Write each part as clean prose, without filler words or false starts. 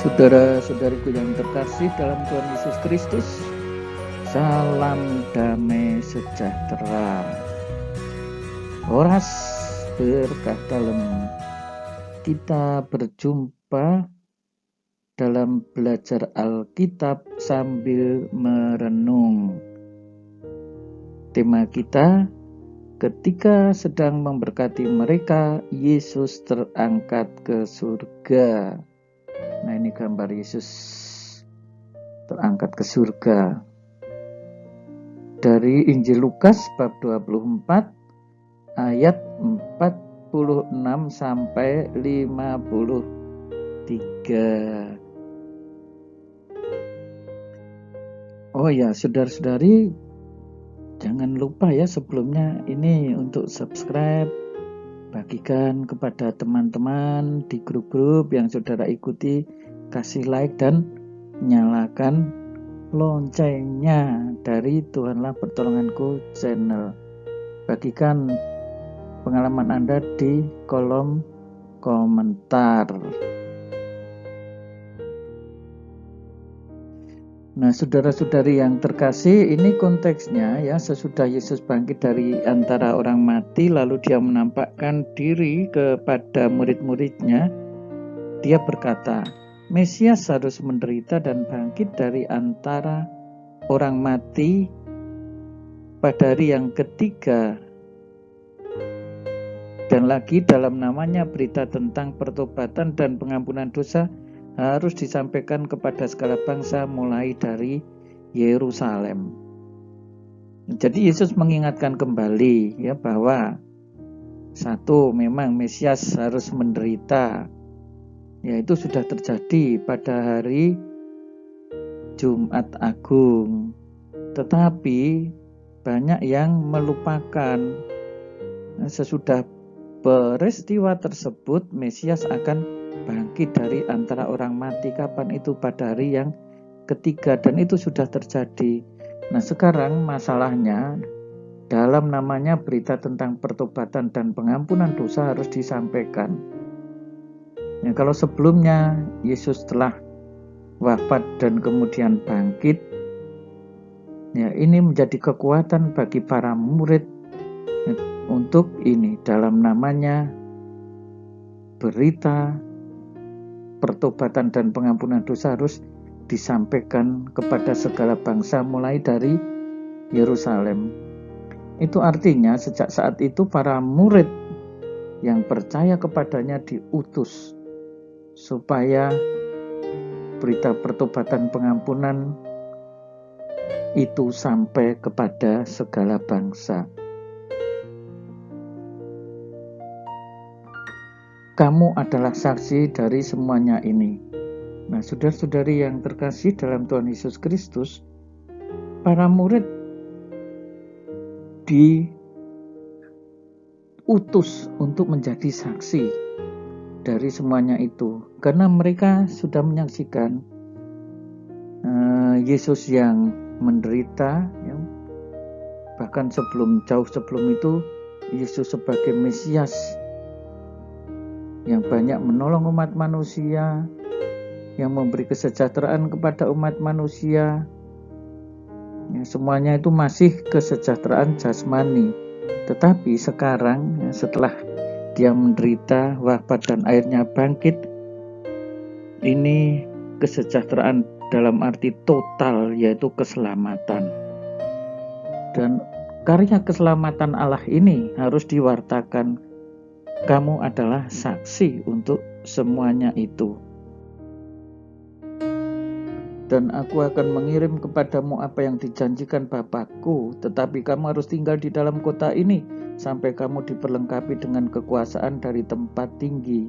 Saudara-saudariku yang terkasih dalam Tuhan Yesus Kristus, salam damai sejahtera. Horas berkah dalam. Kita berjumpa dalam belajar Alkitab sambil merenung. Tema kita, ketika sedang memberkati mereka, Yesus terangkat ke surga. Nah, ini gambar Yesus terangkat ke surga. Dari Injil Lukas bab 24 ayat 46 sampai 53. Oh ya, saudara-saudari, jangan lupa ya sebelumnya ini untuk subscribe, bagikan kepada teman-teman di grup-grup yang saudara ikuti, kasih like dan nyalakan loncengnya dari Tuhanlah Pertolonganku channel. Bagikan pengalaman Anda di kolom komentar. Nah, saudara-saudari yang terkasih, ini konteksnya ya, sesudah Yesus bangkit dari antara orang mati, lalu dia menampakkan diri kepada murid-muridnya. Dia berkata, Mesias harus menderita dan bangkit dari antara orang mati pada hari yang ketiga. Dan lagi dalam namanya berita tentang pertobatan dan pengampunan dosa harus disampaikan kepada segala bangsa mulai dari Yerusalem. Jadi Yesus mengingatkan kembali ya bahwa satu, memang Mesias harus menderita. Ya, itu sudah terjadi pada hari Jumat Agung. Tetapi banyak yang melupakan sesudah peristiwa tersebut Mesias akan bangkit dari antara orang mati. Kapan itu? Pada hari yang ketiga, dan itu sudah terjadi. Nah, sekarang masalahnya dalam namanya berita tentang pertobatan dan pengampunan dosa harus disampaikan. Ya, kalau sebelumnya Yesus telah wafat dan kemudian bangkit, ya ini menjadi kekuatan bagi para murid ya, untuk ini dalam namanya berita pertobatan dan pengampunan dosa harus disampaikan kepada segala bangsa mulai dari Yerusalem. Itu artinya sejak saat itu para murid yang percaya kepadanya diutus supaya berita pertobatan pengampunan itu sampai kepada segala bangsa. Kamu adalah saksi dari semuanya ini. Nah, saudara-saudari yang terkasih dalam Tuhan Yesus Kristus, para murid diutus untuk menjadi saksi dari semuanya itu, karena mereka sudah menyaksikan Yesus yang menderita, ya. Bahkan jauh sebelum itu Yesus sebagai Mesias yang banyak menolong umat manusia, yang memberi kesejahteraan kepada umat manusia. Ya, semuanya itu masih kesejahteraan jasmani. Tetapi sekarang ya, setelah dia menderita, wafat dan akhirnya bangkit, ini kesejahteraan dalam arti total, yaitu keselamatan. Dan karya keselamatan Allah ini harus diwartakan. Kamu adalah saksi untuk semuanya itu. Dan aku akan mengirim kepadamu apa yang dijanjikan Bapakku, tetapi kamu harus tinggal di dalam kota ini sampai kamu diperlengkapi dengan kekuasaan dari tempat tinggi.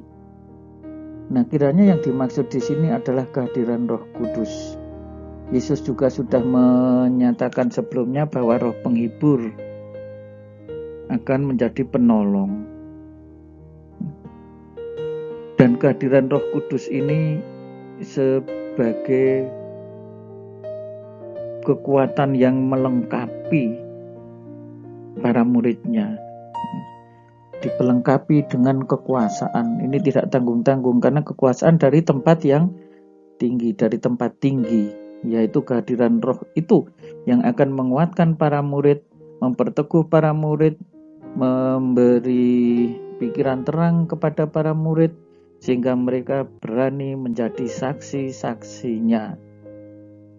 Nah, kiranya yang dimaksud di sini adalah kehadiran Roh Kudus. Yesus juga sudah menyatakan sebelumnya bahwa Roh Penghibur akan menjadi penolong. Dan kehadiran Roh Kudus ini sebagai kekuatan yang melengkapi para muridnya, dipelengkapi dengan kekuasaan. Ini tidak tanggung-tanggung karena kekuasaan dari tempat yang tinggi, dari tempat tinggi, yaitu kehadiran Roh itu yang akan menguatkan para murid, memperteguh para murid, memberi pikiran terang kepada para murid, sehingga mereka berani menjadi saksi-saksinya.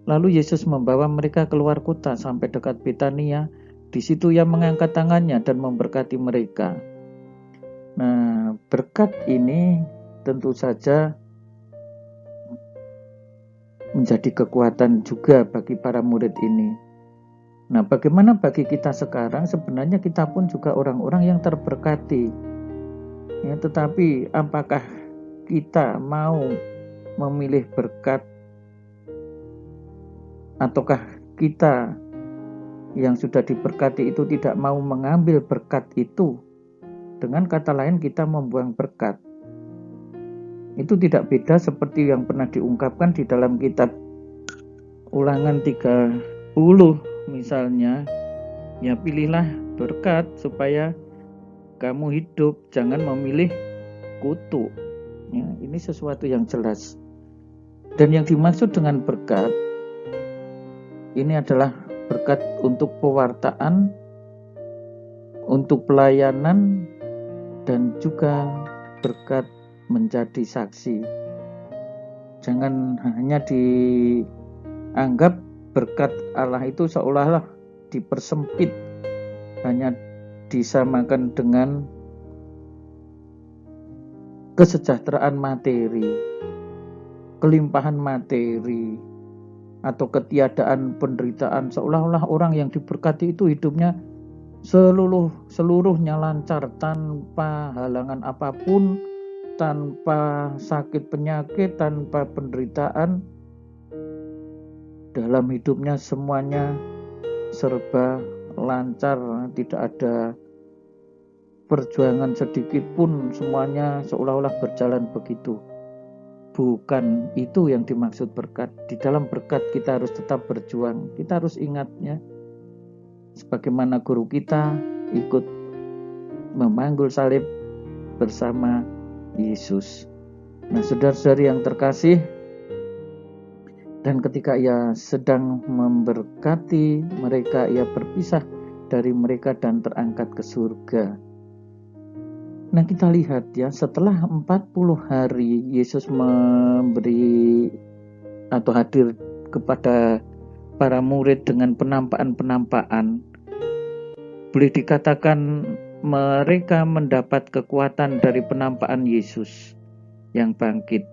Lalu Yesus membawa mereka keluar kota sampai dekat Betania. Di situ Ia mengangkat tangannya dan memberkati mereka. Nah, berkat ini tentu saja menjadi kekuatan juga bagi para murid ini. Nah, bagaimana bagi kita sekarang? Sebenarnya kita pun juga orang-orang yang terberkati. Ya, tetapi apakah kita mau memilih berkat, ataukah kita yang sudah diberkati itu tidak mau mengambil berkat itu? Dengan kata lain, kita membuang berkat. Itu tidak beda seperti yang pernah diungkapkan di dalam kitab Ulangan 30 misalnya. Ya, pilihlah berkat supaya kamu hidup, jangan memilih kutu. Ya, ini sesuatu yang jelas. Dan yang dimaksud dengan berkat ini adalah berkat untuk pewartaan, untuk pelayanan, dan juga berkat menjadi saksi. Jangan hanya dianggap berkat Allah itu seolah-olah dipersempit, hanya disamakan dengan kesejahteraan materi, kelimpahan materi, atau ketiadaan penderitaan, seolah-olah orang yang diberkati itu hidupnya seluruhnya lancar, tanpa halangan apapun, tanpa sakit penyakit, tanpa penderitaan. Dalam hidupnya semuanya serba lancar, tidak ada perjuangan sedikit pun, semuanya seolah-olah berjalan begitu. Bukan itu yang dimaksud berkat. Di dalam berkat kita harus tetap berjuang. Kita harus ingatnya, sebagaimana guru kita ikut memanggul salib bersama Yesus. Nah, saudara-saudari yang terkasih, dan ketika Ia sedang memberkati mereka, Ia berpisah dari mereka dan terangkat ke surga. Nah, kita lihat ya, setelah 40 hari Yesus memberi atau hadir kepada para murid dengan penampakan-penampakan, boleh dikatakan mereka mendapat kekuatan dari penampakan Yesus yang bangkit.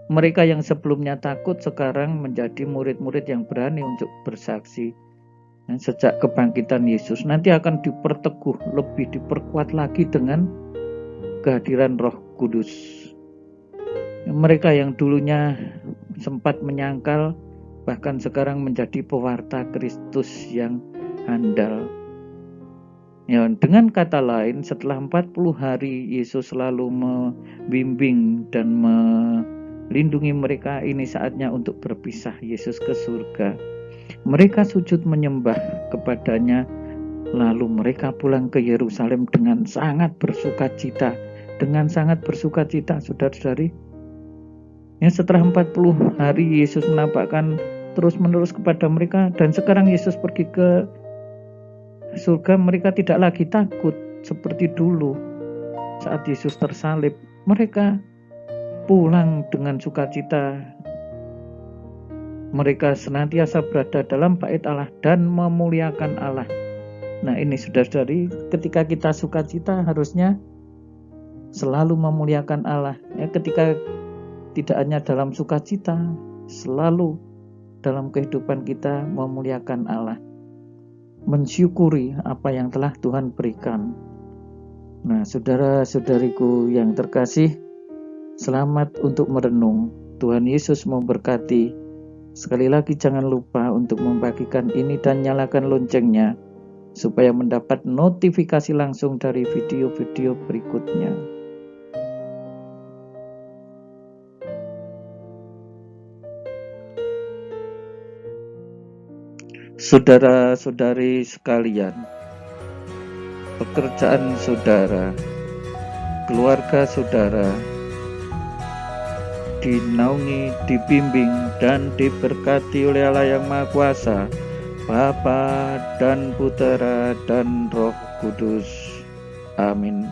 Mereka yang sebelumnya takut sekarang menjadi murid-murid yang berani untuk bersaksi. Dan sejak kebangkitan Yesus nanti akan diperteguh, lebih diperkuat lagi dengan kehadiran Roh Kudus. Mereka yang dulunya sempat menyangkal, bahkan sekarang menjadi pewarta Kristus yang handal. Ya, dengan kata lain, setelah 40 hari Yesus selalu membimbing dan melindungi mereka, ini saatnya untuk berpisah Yesus ke surga. Mereka sujud menyembah kepadanya, lalu mereka pulang ke Yerusalem dengan sangat bersukacita. Saudara-saudari. Ya, setelah 40 hari Yesus menampakkan terus-menerus kepada mereka, dan sekarang Yesus pergi ke surga, mereka tidak lagi takut seperti dulu saat Yesus tersalib. Mereka pulang dengan sukacita. Mereka senantiasa berada dalam bait Allah dan memuliakan Allah. Nah, ini saudara-saudari, ketika kita sukacita harusnya selalu memuliakan Allah. Ya, ketika tidak hanya dalam sukacita, selalu dalam kehidupan kita memuliakan Allah, mensyukuri apa yang telah Tuhan berikan. Nah, saudara-saudariku yang terkasih, selamat untuk merenung. Tuhan Yesus memberkati. Sekali lagi jangan lupa untuk membagikan ini dan nyalakan loncengnya supaya mendapat notifikasi langsung dari video-video berikutnya. Saudara-saudari sekalian, pekerjaan saudara, keluarga saudara, dinaungi, dibimbing, dan diberkati oleh Allah yang Maha Kuasa, Bapa dan Putera dan Roh Kudus. Amin.